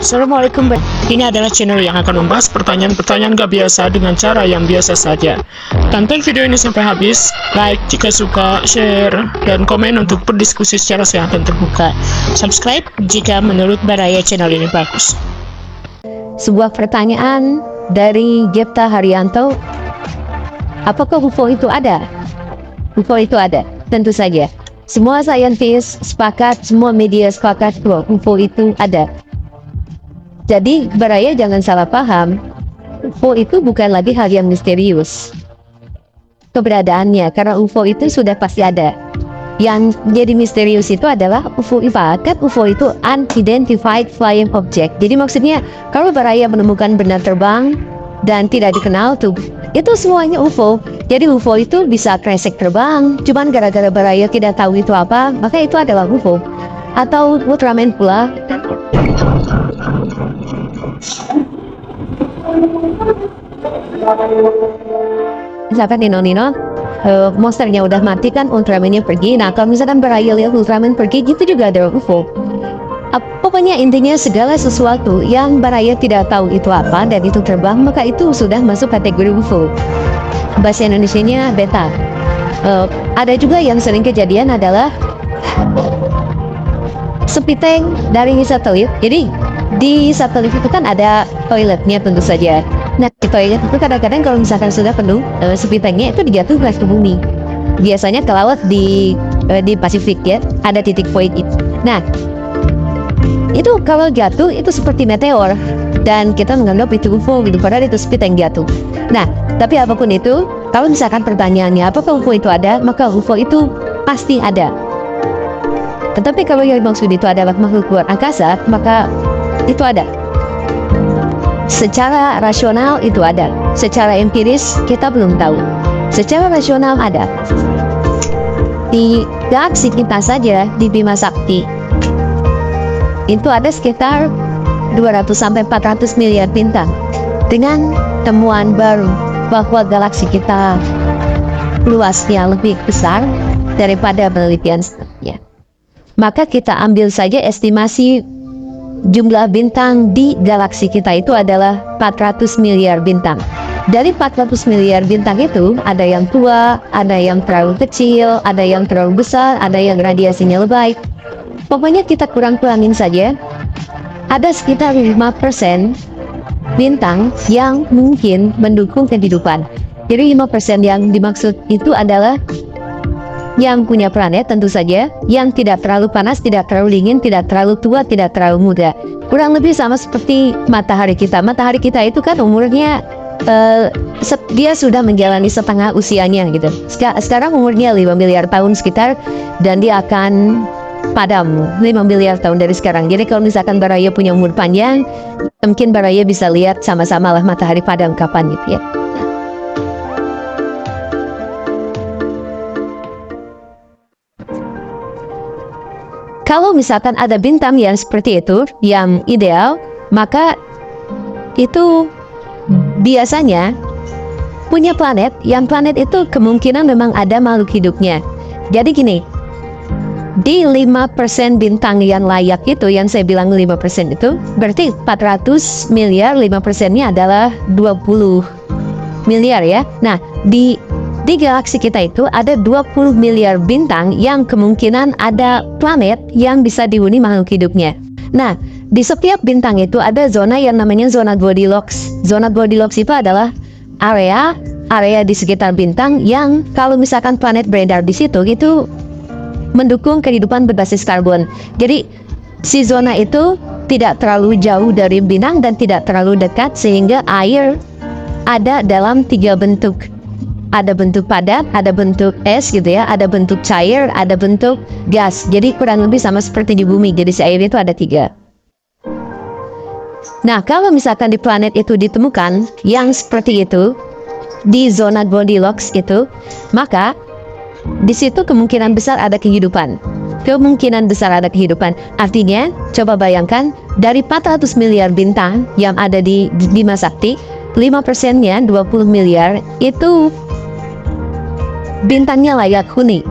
Assalamualaikum. Ini adalah channel yang akan membahas pertanyaan-pertanyaan gak biasa dengan cara yang biasa saja. Tonton video ini sampai habis, like jika suka, share, dan komen untuk berdiskusi secara sehat dan terbuka. Subscribe jika menurut Baraya channel ini bagus. Sebuah pertanyaan dari Gepta Haryanto. Apakah UFO itu ada? UFO itu ada, tentu saja. Semua saintis sepakat, semua media sepakat bahwa UFO itu ada. Jadi, Baraya jangan salah paham. UFO itu bukan lagi hal yang misterius. Keberadaannya, karena UFO itu sudah pasti ada. Yang jadi misterius itu adalah UFO kan UFO itu Unidentified Flying Object. Jadi maksudnya, kalau Baraya menemukan benda terbang dan tidak dikenal tuh, itu semuanya UFO. Jadi UFO itu bisa kresek terbang, cuman gara-gara Baraya tidak tahu itu apa, maka itu adalah UFO. Atau Ultraman pula. Misalkan Nino monsternya udah mati kan, Ultramannya pergi. Nah kalau misalkan Baraya lihat Ultraman pergi, itu juga ada UFO. Pokoknya intinya segala sesuatu yang Baraya tidak tahu itu apa dan itu terbang, maka itu sudah masuk kategori UFO. Bahasa Indonesianya beta. Ada juga yang sering kejadian adalah sepiteng dari satelit. Jadi di satelit itu kan ada toiletnya tentu saja. Nah di toilet itu kadang-kadang kalau misalkan sudah penuh, sepitengnya itu dijatuhkan ke bumi. Biasanya ke laut di Pasifik ya, ada titik void itu. Nah itu kalau jatuh itu seperti meteor dan kita menganggap itu UFO gitu, padahal itu sepiteng jatuh. Nah tapi apapun itu, kalau misalkan pertanyaannya apakah UFO itu ada, maka UFO itu pasti ada. Tetapi kalau yang dimaksud itu adalah makhluk luar angkasa, maka itu ada. Secara rasional itu ada. Secara empiris kita belum tahu. Secara rasional ada. Di galaksi kita saja, di Bima Sakti, itu ada sekitar 200-400 miliar bintang. Dengan temuan baru bahwa galaksi kita luasnya lebih besar daripada penelitian sebelumnya, maka kita ambil saja estimasi jumlah bintang di galaksi kita itu adalah 400 miliar bintang. Dari 400 miliar bintang itu, ada yang tua, ada yang terlalu kecil, ada yang terlalu besar, ada yang radiasinya lebay. Pokoknya kita kurang-kurangin saja. Ada sekitar 5% bintang yang mungkin mendukung kehidupan. Jadi 5% yang dimaksud itu adalah yang punya planet tentu saja, yang tidak terlalu panas, tidak terlalu dingin, tidak terlalu tua, tidak terlalu muda. Kurang lebih sama seperti matahari kita. Matahari kita itu kan umurnya dia sudah menjalani setengah usianya gitu. Sekarang umurnya 5 miliar tahun sekitar, dan dia akan padam 5 miliar tahun dari sekarang. Jadi kalau misalkan Baraya punya umur panjang, mungkin Baraya bisa lihat sama-sama lah matahari padam kapan gitu ya. Kalau misalkan ada bintang yang seperti itu, yang ideal, maka itu biasanya punya planet, yang planet itu kemungkinan memang ada makhluk hidupnya. Jadi gini, di 5% bintang yang layak itu, yang saya bilang 5% itu, berarti 400 miliar, 5%-nya adalah 20 miliar ya. Nah, di galaksi kita itu ada 20 miliar bintang yang kemungkinan ada planet yang bisa dihuni makhluk hidupnya. Nah, di setiap bintang itu ada zona yang namanya zona Goldilocks. Zona Goldilocks itu adalah area di sekitar bintang yang kalau misalkan planet beredar di situ, itu mendukung kehidupan berbasis karbon. Jadi, si zona itu tidak terlalu jauh dari bintang dan tidak terlalu dekat, sehingga air ada dalam 3 bentuk. Ada bentuk padat, ada bentuk es gitu ya, ada bentuk cair, ada bentuk gas. Jadi kurang lebih sama seperti di bumi. Jadi si air itu ada 3. Nah kalau misalkan di planet itu ditemukan yang seperti itu, di zona Goldilocks itu, maka di situ kemungkinan besar ada kehidupan. Kemungkinan besar ada kehidupan. Artinya, coba bayangkan dari 400 miliar bintang yang ada di Bima Sakti, 5%-nya 20 miliar itu bintangnya layak huni.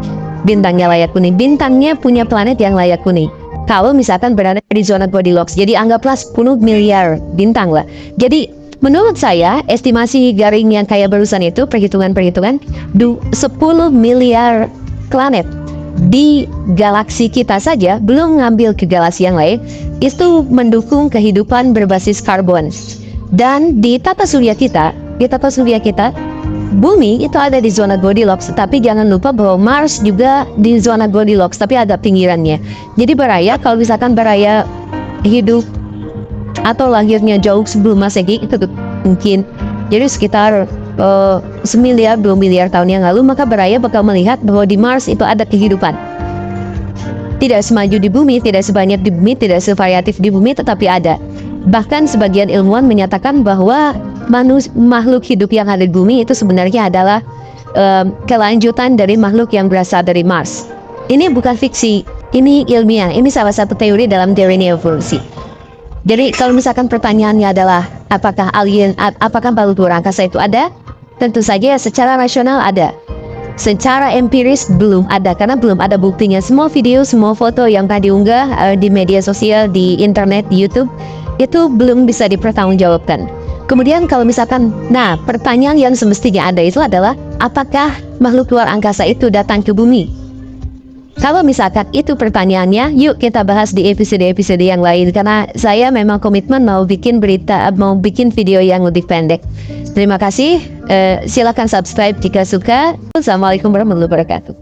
Bintangnya layak huni. Bintangnya punya planet yang layak huni. kalau misalkan berada di zona Goldilocks. Jadi anggaplah 10 miliar bintang lah. Jadi menurut saya estimasi Garing yang kayak barusan itu perhitungan-perhitungan 10 miliar planet di galaksi kita saja, belum ngambil ke galaksi yang lain, itu mendukung kehidupan berbasis karbon. Dan di tata surya kita, bumi itu ada di zona Goldilocks, tapi jangan lupa bahwa Mars juga di zona Goldilocks, tapi ada pinggirannya. Jadi Baraya, kalau misalkan Baraya hidup atau lahirnya jauh sebelum Masehi, itu mungkin jadi sekitar 1 miliar 2 miliar tahun yang lalu, maka Baraya bakal melihat bahwa di Mars itu ada kehidupan. Tidak semaju di bumi, tidak sebanyak di bumi, tidak sevariatif di bumi, tetapi ada. Bahkan sebagian ilmuwan menyatakan bahwa makhluk hidup yang ada di bumi itu sebenarnya adalah kelanjutan dari makhluk yang berasal dari Mars. Ini bukan fiksi, ini ilmiah, ini salah satu teori dalam teori evolusi. Jadi kalau misalkan pertanyaannya adalah apakah makhluk luar angkasa itu ada? Tentu saja secara rasional ada. Secara empiris belum ada, karena belum ada buktinya. Semua video, semua foto yang tadi diunggah di media sosial, di internet, di YouTube, itu belum bisa dipertanggungjawabkan. Kemudian kalau misalkan, pertanyaan yang semestinya ada itu adalah apakah makhluk luar angkasa itu datang ke bumi? Kalau misalkan itu pertanyaannya, yuk kita bahas di episode-episode yang lain, karena saya memang komitmen mau bikin video yang lebih pendek. Terima kasih, silakan subscribe jika suka. Assalamualaikum warahmatullahi wabarakatuh.